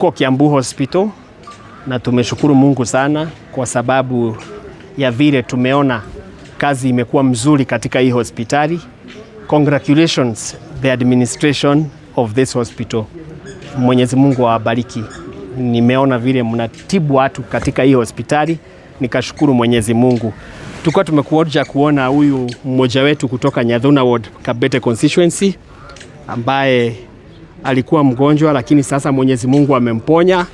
Kwa Kiambu Hospital, na tumeshukuru Mungu sana kwa sababu ya vile tumeona kazi imekuwa mzuri katika hii hospitali. Congratulations the administration of this hospital. Mwenyezi Mungu awabariki. Nimeona vile mnatibu watu katika hii hospitali, nikashukuru Mwenyezi Mungu. Tulikuwa tumekuja kuona huyu mmoja wetu kutoka Nyadhuna Ward, Kabete constituency, ambaye alikuwa mgonjwa, lakini sasa Mwenyezi Mungu amemponya,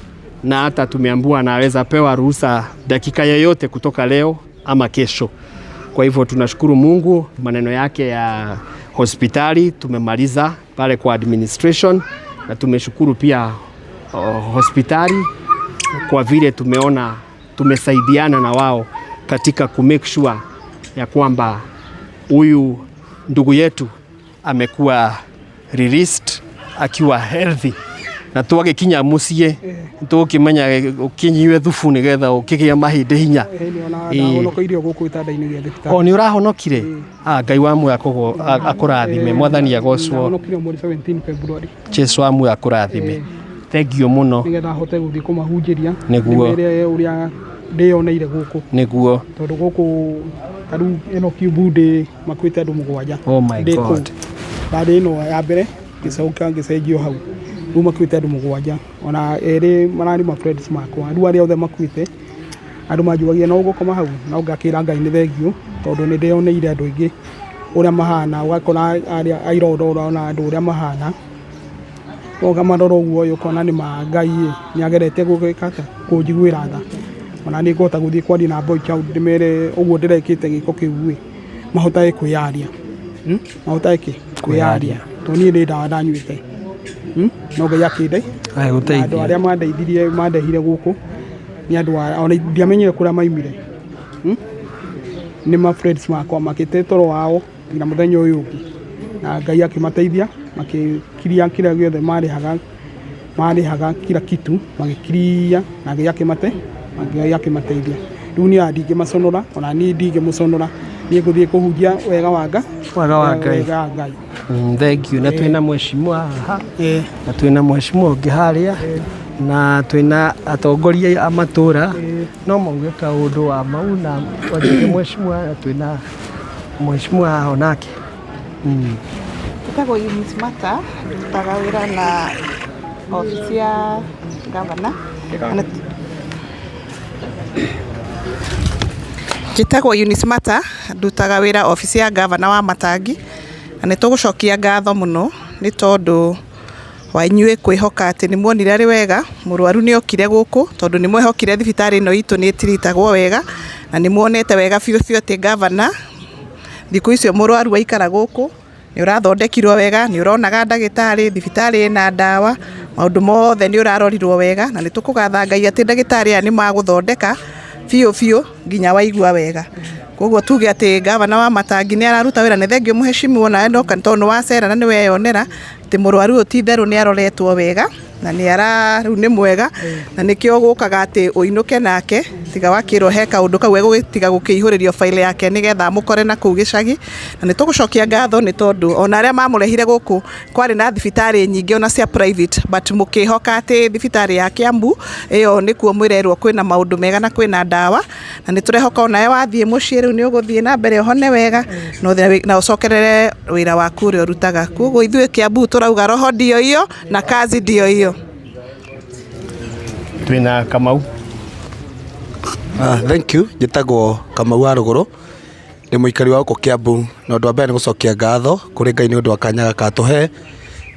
na hata tumeambiwa anaweza pewa ruhusa dakika yoyote kutoka leo ama kesho. Kwa hivyo tunashukuru Mungu, maneno yake ya hospitali tumemaliza pale kwa administration, na tumeshukuru pia hospitali kwa vile tumeona tumesaidiana na wao katika kumake sure ya kwamba huyu ndugu yetu amekuwa released akiwa healthy, na tuage kinya mucie tukimenya ukinyiwe thufu nigetha ukigia mahinde hinya ni urahonokire Ngai wamu akurathime, mwathani agocwo, Jesu wamu akurathime. Thank you muno nigetha hote guthii kumahunjiria niguo uria ndioneire guku niguo tondu guku karu ino kibundi makwite andu 7. Oh my God. Baada ino ya mbere gicoka gicenjio hau ru makwite andu 7 ona eri marari ma friends makwa andu aria othe makwite andu manjugagia no gukoma hau na ngakira Ngai ni thengio tondu ni ndioneire andu ingi uria mahana ugakora aria airodora na andu uria mahana oga maroro guo yukona ni Ngai ni agerete gukikata kunjiguira tha ona ni ngota guthii kwari na boy child ndimere uguo ndirekite giko kiu mahotae kwiyaria mahotae kwiyaria to ni ndi ndawa ndanyuite no Ngai akinde ai guteithia andu aria mandeithirie mandehire guku ni andu ona ndiamenyire kuria maimire ni ma friends makwa makite toro wao nginya muthenya uyu ungi na Ngai akimateithia makikiria kila giothe marihaga kila kitu magikiria na Ngai akimateithia riu ni andinge maconora ona ni ndinge muconora ni nguthii kuhunjia wega wa Ngai. Thank you. Na twina mheshimiwa haha na twina mheshimiwa ungi haria na twina atongoria a matura no mauge kaundu wa mau na wajike mheshimiwa, twina mheshimiwa haha nake Gitagwo Eunice Mata, ndutaga wĩra na ofisi ya gavana. Gitagwo Eunice Mata, ndutaga wĩra ofisi ya gavana wa Matangi, na nĩtũgũcokia ngatho mũno nĩ tondũ wa inyuĩ kwĩhoka atĩ nĩ muonire arĩ wega mũrwaru nĩ okire gũkũ, tondũ nĩ mwehokire thibitarĩ ĩno itũ nĩ ĩtiritagwo wega, na nĩ muonete wega biũ atĩ gavana thikũ icio mũrwaru aikara gũkũ ni urathondekirwo wega, ni uronaga ndagitari, thibitarĩ ina ndawa, maundu mothe ni urarorirwo wega, na nitukugatha Ngai ati ndagitari aya ni maguthondeka biũ nginya waigua wega. Koguo tuge ati gavana wa Matangi ni araruta wira ni thengio muheshimiwa na enoka tondu wa cera na ni weyonera ati mũrwaru ti theru ni aroretwo wega na ni riu ni mwega na nikio gukaga ati uinuke nake tiga wakirwo he kaundu kau egutiga gukihuririo file yake nigetha mukore na kuu gicagi, na nitugucokia ngatho ni tondu ona aria mamurehire guku kwari na thibitari nyingi ona cia private but mukihoka ati thibitari ya Kiambu iyo nikuo mwirerwo kwina maundu mega na kwina ndawa, na niturehoka ona wathie mucii riu ni uguthie na mbere hone wega na ucokerere wira waku uri urutaga. Koguo ithuĩ Kiambu turauga roho ndio hiyo na kazi ndio hiyo. Twina Kamau. Thank you. Njĩtagwo Kamau wa Rũgũrũ, nĩ mũikari wa gũkũ Kiambu, na ũndũ wa mbere nĩ gũcokia ngatho kũrĩ Ngai nĩ ũndũ wa kanya gaka atũhe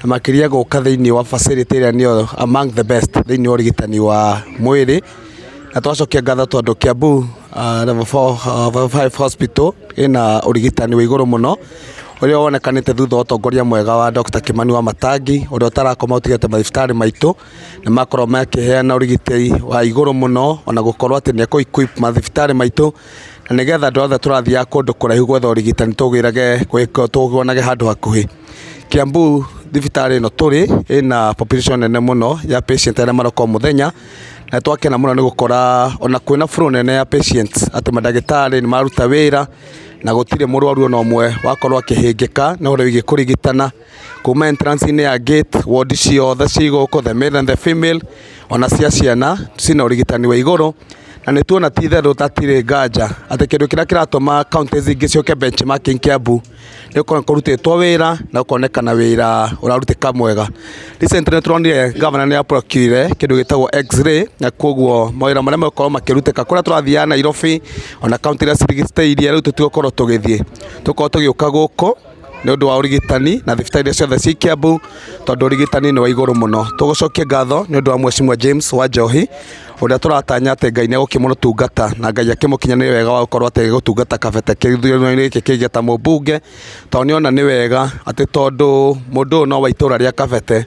na makĩria gũka thĩinĩ wa facility ĩrĩa nĩyo among the best thĩinĩ wa ũrigitani wa mwĩrĩ, na twacokia ngatho tondũ Kiambu level 5 hospital ĩna ũrigitani wa igũrũ mũno ũrĩa wonekanĩte thutha wa ũtongoria mwega wa Dr. Kimani wa Matangi, ũrĩa ũtarakoma ũtigĩte mathibitarĩ maitũ na makorwo makĩheana ũrigitani wa igũrũ mũno, ona gũkorwo atĩ nĩ equip mathibitarĩ maitũ, na nĩgetha andũ othe tũrathiaga kũndũ kũraihu gwetha ũrigitani tũgĩonage handũ hakuhĩ. Kiambu thibitarĩ ĩno tũrĩ ĩna population nene mũno ya patient arĩa maroka mũthenya, na twakena mũno nĩ gũkora ona kwĩna flow nene ya patients atĩ mandagĩtarĩ nĩ maruta wĩra na gutire murwaru ona umwe wakorwo akihingika na uri gikurigitana kuma entrance ine ya gate ward ciothe cigoko the male and the female ona cia ciana cina urigitani wa iguru na nä tuona ti therå tatirä nganja atä kä ndå kä rä a kä ratåma kauntä ingä cioke benchmarking Kiambu nä å korwo kå rutä two wä ra na å konekana wä ra å rarutä ka mwega. Recently nä tå ronire gavana nä aprocure kä ndå gä tagwo x-ray na koguo mawä ra marä a makorwo makä rutä ka kå rä a tå rathiaga Nairobi ona kauntä iria cirigiciteirie rä u tå tigåkorwo tå gä thiä tå korwo tå gä å ka gå kå nä å ndå wa å rigitani na thibitarä iria ciothe ci Kiambu tondå å rigitani nä wa igå rå må no. Tå gå cokia ngatho nä å ndå wa Mheshimiwa James Wanjohi uria turatanya atä Ngai nä egå kä må tungata na Ngai akä må kinyanä wega wa gå korwo atä gå tungata kabete gä kä kä ingä ta må mbunge tondå nä ona nä wega atä tondå må ndå no wa itå ra rä a kabete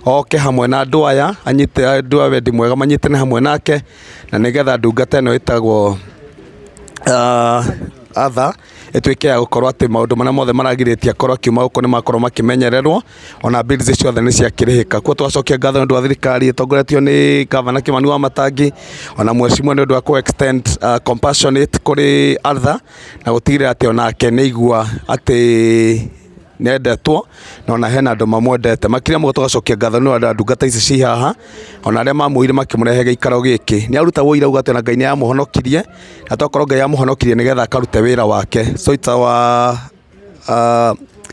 oke hamwe na andå aya anyite andå a wendi mwega manyitane hamwe nake na nä getha ndungata ä no ä tagwo atha ĩtuĩke ya gũkorwo atĩ maũndũ marĩa mothe maragirĩtie akorwo akiuma gũkũ nĩ makorwo makĩmenyererwo ona bills ciothe nĩ ciakĩrĩhĩka. Kuo twacokia ngatho nĩ ũndũ wa thirikari ĩtongoretio nĩ gavana Kimani Wamatangi ona mheshimiwa nĩ ũndũ wa kũ extend compassionate kũrĩ Arthur na gũtigĩrĩra atĩ onake nĩ igua atĩ nendetwo na ona hena andũ mamwendete makĩria mũgo tũgacokia ngatho nĩ andũ ndungata ici ci haha ona arĩa mamwĩire makĩmũrehe gĩikaro gĩkĩ nĩ aruta wĩira uga atĩ ona Ngai nĩ yamũhonokirie na twakorwo Ngai yamũhonokirie nĩgetha akarute wĩra wake. So it's our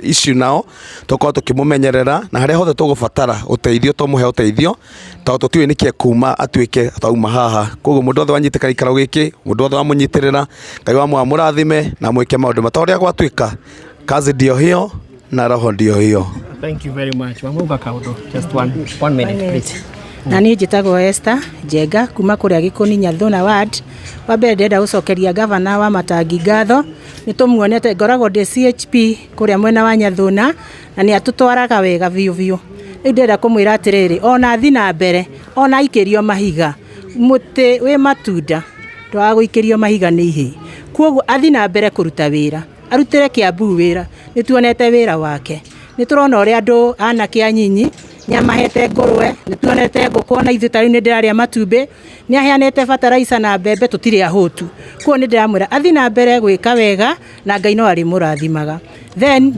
issue now tũkorwo tũkĩmũmenyerera na harĩa hothe tũgũbatara ũteithio tũmũhe ũteithio tondũ tũtiũĩ nĩkĩ kuma atuĩke twauma haha. Koguo mũndũ othe wanyitĩka gĩikaro gĩkĩ mũndũ othe wamũnyitĩrĩra Ngai wamũrathime na mwĩke maũndũ matorĩa gwatuĩka kazi ndio hiyo na roho ndio hiyo. Thank you very much. Wamuga Kaudo. Just one minute please. Na niĩ njĩtagwo Esther Njenga kuma kũrĩa Gĩkũni Nyathũna ward. Wa mbere ndĩrenda gũcokeria gavana wa Wamatangi ngatho nĩ tũmuonete ngoragwo ndĩ CHP kũrĩa mwena wa Nyathũna na nĩ atũtwaraga wega biũ biũ. Rĩu ndĩrenda kũmwĩra atĩrĩrĩ ona thiĩ na mbere ona aikĩrio mahiga mũtĩ wĩ matunda ndwaga gũikĩrio mahiga nĩ ihĩ. Kuoguo athiĩ na mbere kũruta wĩra arutĩre Kiambu wĩra nĩ tuonete wĩra wake. Nĩ tũrona ũrĩa andũ anake anyinyi nĩamahete ngũrwe nĩ tuonete ngũkũ ona ithuĩ ta rĩu nĩ ndĩrarĩa matumbĩ nĩ aheanĩte fertilizer na mbembe tũtirĩ ahũtu. Kuo nĩ ndĩramwĩra athiĩ na mbere gwĩka wega na Ngai no arĩmũrathimaga. Then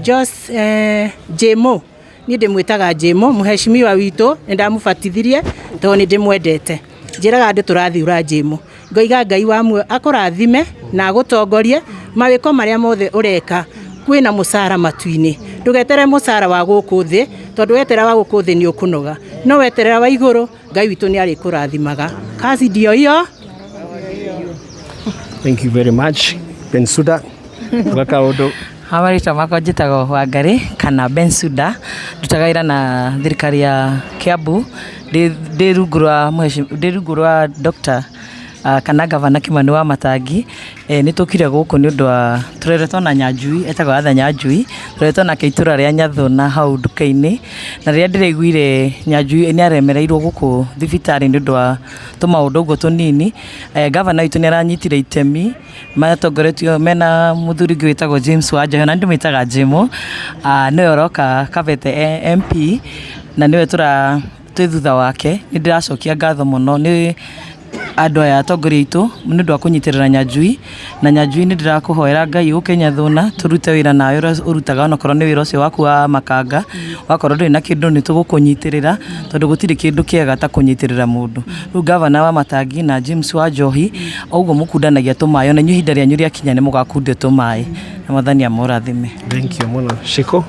Jemo niĩ ndĩmwĩtaga Jemo mheshimiwa witũ nĩ ndamũbatithirie tondũ nĩ ndĩmwendete. Njĩraga andũ tũrathiũra Jemo ngoiga Ngai wamwe akũrathime na agũtongorie mawĩko marĩa mothe ũreka kwĩna mũcara matu-inĩ. Ndũgetere mũcara wa gũkũ thĩ tondũ wetera wa gũkũ thĩ nĩ ũkũnoga no weterera wa igũrũ Ngai witũ nĩ arĩkũrathimaga. Kazi ndio hiyo. Thank you very much. Bensuda Kaudo. Hamarita makwa njĩtagwo Wangari kana Bensuda ndutaga wĩra na thirikari ya Kiambu ndĩ rungu rwa Dr. kana gavana Kimani Wamatangi. Nĩ tũkire gũkũ nĩ ũndũ wa tũreretwo na Nyanjui etagwo Atha Nyanjui tũreretwo nake itũra rĩa Nyathũna hau nduka-inĩ na rĩrĩa ndĩraiguire Nyanjui nĩ aremereirwo gũkũ thibitarĩ nĩ ũndũ wa tũmaũndũ ũguo tũnini. Gavana witũ nĩ aranyitire itemi matongoretio mena mũthuri ũngĩ wĩtagwo James Wanjohi na ndĩmwĩtaga Jemo nĩwe ũroka Kabete MP na nĩwe twĩ thutha wake. Nĩ ndĩracokia ngatho mũno nĩ andũ aya atongoria aitũ nĩ ũndũ wa kũnyitĩrĩra Nyanjui na Nyanjui nĩ ndĩrakũhoera Ngai ũke Nyathũna tũrute wĩra nawe ũrĩa ũrutaga onakorwo nĩ wĩra ũcio waku wa makanga wakorwo ndũrĩ na kĩndũ nĩ tũgũkũnyitĩrĩra tondũ gũtirĩ kĩndũ kĩega ta kũnyitĩrĩra mũndũ. Rĩu gavana wa Wamatangi na James Wanjohi ũguo mũkundanagia tũmaĩ ona inyuĩ ihinda rĩanyu rĩakinya nĩ mũgakundio tũmaĩ na Mwathani amũrathime. Thank you mũno. Shiko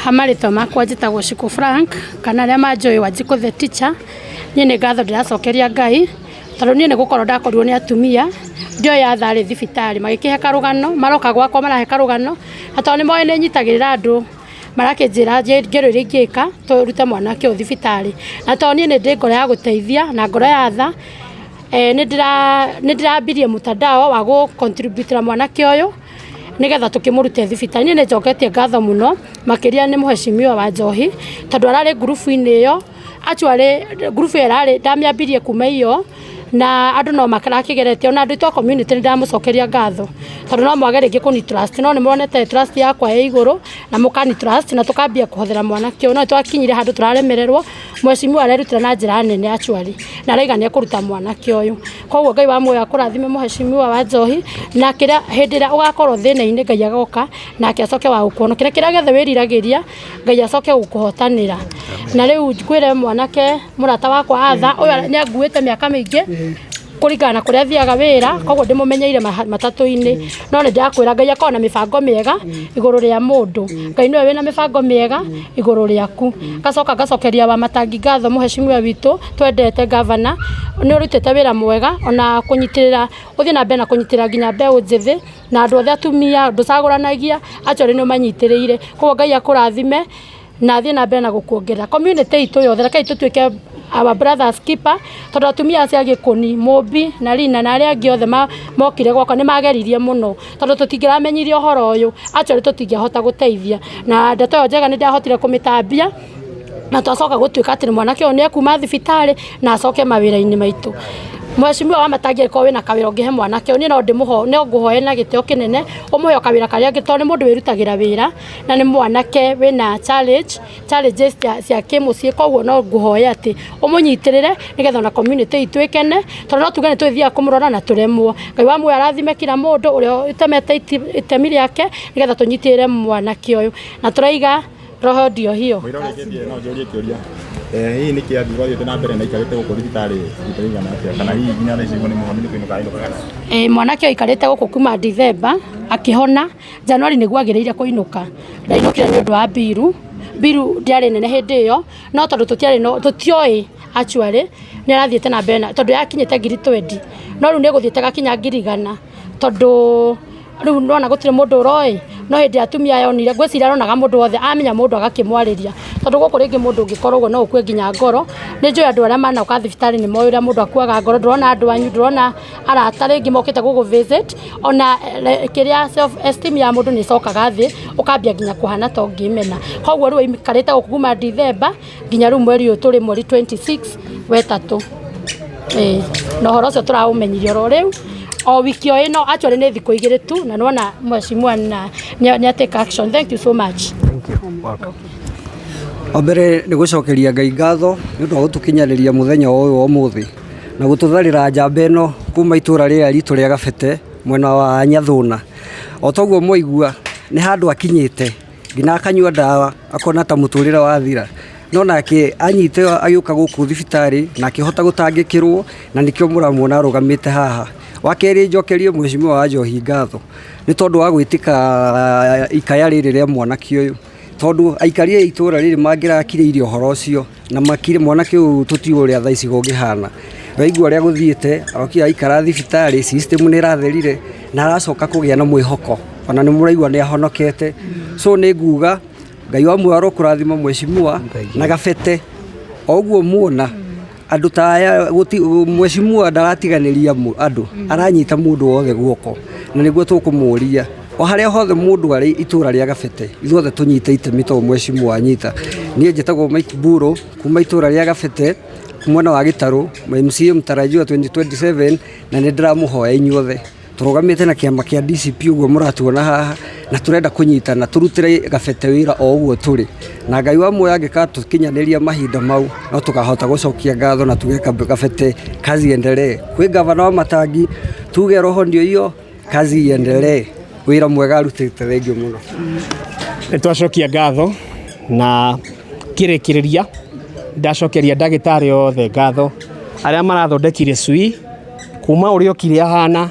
Hamarĩtwa makwa njĩtagwo Shiko Frank kana arĩa manjũĩ Wanjikũ the teacher. Niĩ nĩ ngatho ndĩracokeria Ngai tondũ niĩ nĩ gũkorwo ndakorirwo nĩ atumia ndioya tharĩ thibitarĩ magĩkĩhe karũgano maroka gwakwa marahe karũgano na tondũ nĩ moĩ nĩ nyitagĩrĩra andũ marakĩnjĩra ngero iria ingĩka tũrute mwanake ũyũ thibitarĩ na tondũ niĩ nĩ ndĩ ngoro ya gũteithia na ngoro ya tha nĩ ndĩrambirie mũtandao wa gũ-contribute mwanake ũyũ nĩgetha tũkĩmũrute thibitarĩ. Niĩ nĩ njoketie ngatho mũno makĩria nĩ mheshimiwa Wanjohi tondũ ararĩ ngurubu-inĩ ĩyo actually ngurubu ĩyo ndamĩambirie kuma iyo na andu no makarakigeretie ona andu to community ndamucokeria ngatho tondu no mwage kuni trust no ni muonete trust yakwa ya iguru na mukani trust na tukambia kuhothera mwana kio no twakinyire handu turaremererwo mwecimu arerutira na njira nene actually na raiga ni kuruta mwana kio uyu koguo Ngai wa muoyo akurathime muhecimu wa Njohi na kira hindira ugakorwo thina-ini Ngai agoka na akiacoke wa gukuonokera kira gethe wiriragiria Ngai acoke gukuhotanira na riu ngwire mwanake murata wakwa Atha uyu ni anguite miaka mingi kurigana kuria thiaga wira koguo ndimumenyeire matatu-ini no ni ndakwira Ngai akorwo na mibango miega iguru ria mundu Ngai niwe wina mibango miega iguru riaku ngacokeria wa Matangi ngatho muheshimiwa witu twendete governor ni urutite wira mwega ona kunyitirira uthie na mbere na kunyitirira nginya mbeu njithi na andu othe atumia nducaguranagia acio ni manyitiriire koguo Ngai akurathime na thie na mbere na gukuongerera community itu yothe reke tutuike our brothers keeper tondu atumia acio agikuni Mumbi na Lina na aria angi othe mokire gwakwa ni mageririe muno tondu tutingiramenyirie uhoro uyu acio tutingihota guteithia na ndeto yo njega ni ndahotire kumitambia na twacoka gutuika ati mwanake uyu ni ekuma thibitari na acoke mawira-ini maitu Mheshimiwa wa Matangi ko wina kawira ungihe mwanake uyu ni no ndimuho ne nguhoye na giteo kinene umuhe kawira karia gitoo ni mundu wirutagira wira na ni mwanake wina challenges cia kimucii koguo no nguhoye ati umunyitirire nigetha na community itu ikene tondu no tuge ni twithia kumurora na turemwo Ngai wa muoyo arathime kila mundu uria utemete itemi riake nigetha tunyitirire mwanake uyu na turaiga roho ndio hiyo no njorie kioria hii ni kiathi gwathite na mbere na ikarite guku thibitari itarigana atia kana hii nginya recibo ni muhoni ni kwinuka kana mwanake ikarite guku kuma December akihona January niguo agireire kuinuka ndainukire ni undu wa biru ndiari nene hindi iyo no tondu tutioi actually ni arathiete na mbere tondu yakinyite ngiri 20 no riu ni guthiete gakinya ngiri 100 tondu riu nona gutire mundu uroi no hindi atumia yonire ngwiciria aronaga mundu wothe amenya mundu agakimwariria tondu guku ringi mundu ungikorwo no ukue nginya ngoro ni njui andu aria manauka thibitari ni moyo ria mundu akuaga ngoro ndurona andu anyu ndurona arata ringi mokite gugu visit ona kiria self esteem ya mundu ni cokaga thi ukambia nginya kuhana to ngimena koguo riu ikarite gukuma December nginya riu mweri uyu turi mweri 26 wetatu no horo cio turaumenyirio ro riu o wiki o ino actually ni thiku igiri tu na nona mheshimiwa ni take action. Thank you so much. Thank you. Welcome. Obere ni gucokeria Ngai ngatho ni undu wa gutukinyariria muthenya uyu umuthi na gututharira njamba ino kuma itura ria ritu ria Gabete mwena wa Nyathuna o toguo moigua ni handu akinyite ngina akanyua ndawa akona ta muturire wa thira no nake anyite agiuka guku thibitari na akihota gutangikirwo na nikio muramwona arugamite haha wakeri njokerie Mheshimiwa wa Njohi ngatho ni tondu wa gwitika ikaya riri ria mwanake uyu tondu aikarie itura riri mangirakire irio horo ucio na makire mwanake uyu tutiu uria thaici gungihana waigua ria guthiite arokia aikara thibitari system ni ratherire na aracoka kugia na mwihoko ona ni muraigua ni ahonokete so ni nguga Ngai wa muoyo kurathima Mheshimiwa na Gabete oguo muona andu taya Mheshimiwa ndaratiganiria andu aranyita mundu wothe guoko na niguo tukumuria o haria hothe mundu ari itura ria Gabete ithuothe tunyite itemi to Mheshimiwa anyita nie njitagwo Mike Buro kuma itura ria Gabete kumwana wa Gitaru MCA mtarajiwa 2027 na ni ndiramuhoya inyuothe turugamite na kiama kia DCP uguo muratuona haha na turenda kunyitana turutire Gabete wira o uguo turi na Ngai wa muoyo angika tukinyaniria mahinda mau no tukahota gucokia ngatho na tugeka Gabete kazi endelee kwi gavana wa Matangi tuge roho ndio hiyo kazi endelee wira mwega arutite thengio muno twacokia ngatho na kirikiriria ndacokeria ndagitari othe ngatho aria marathondekire cui kuma urio kire ahana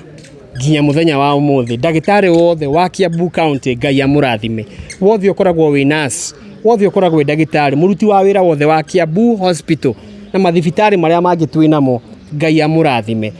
nginya muthenya wa umuthi ndagitari wothe wa Kiambu County Ngai amurathime wothe ukoragwo wi nurse wothe ukoragwo wi ndagitari muruti wa wira wothe wa Kiambu Hospital na mathibitari maria mangi twinamo Ngai amurathime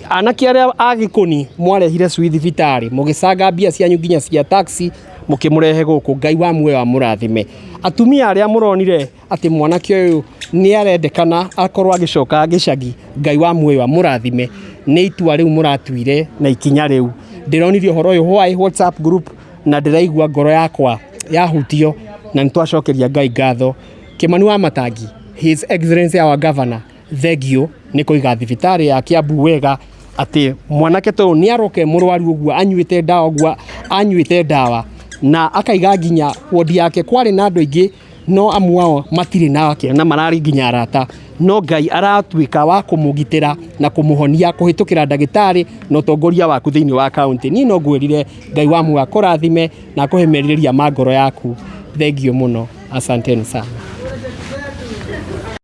anake aria agikuni mwarehire cui thibitari mugicanga mbia cianyu nginya cia taxi mukimurehe guku Ngai wa muoyo amurathime atumia aria muronire ati mwanake uyu ni arendekana akorwo agicoka gicagi Ngai wa muoyo amurathime ni itua riu muratuire na ikinya riu ndironirie horo uyu hwai WhatsApp group na ndiraigua ngoro yakwa yahutio na nitwacokeria Ngai ngatho Kimani wa Matangi His Excellency our Governor thengio nĩ kũiga thibitarĩ ya Kiambu wega atĩ mwanake to nĩ aroke mũrwaru ũguo anyuĩte ndawa na akaiga nginya wodi yake kwarĩ na andũ aingĩ no amwao matirĩ nake na marari nginya arata no Ngai aratuĩka wa kũmũgitĩra na kũmũhonia kũhĩtũkĩra ndagĩtarĩ na ũtongoria waku thĩinĩ wa kaunti. Niĩ no ngwĩrire Ngai wa muoyo akũrathime na akũhe merirĩria ma ngoro yaku. Thengio mũno, asanteni sana.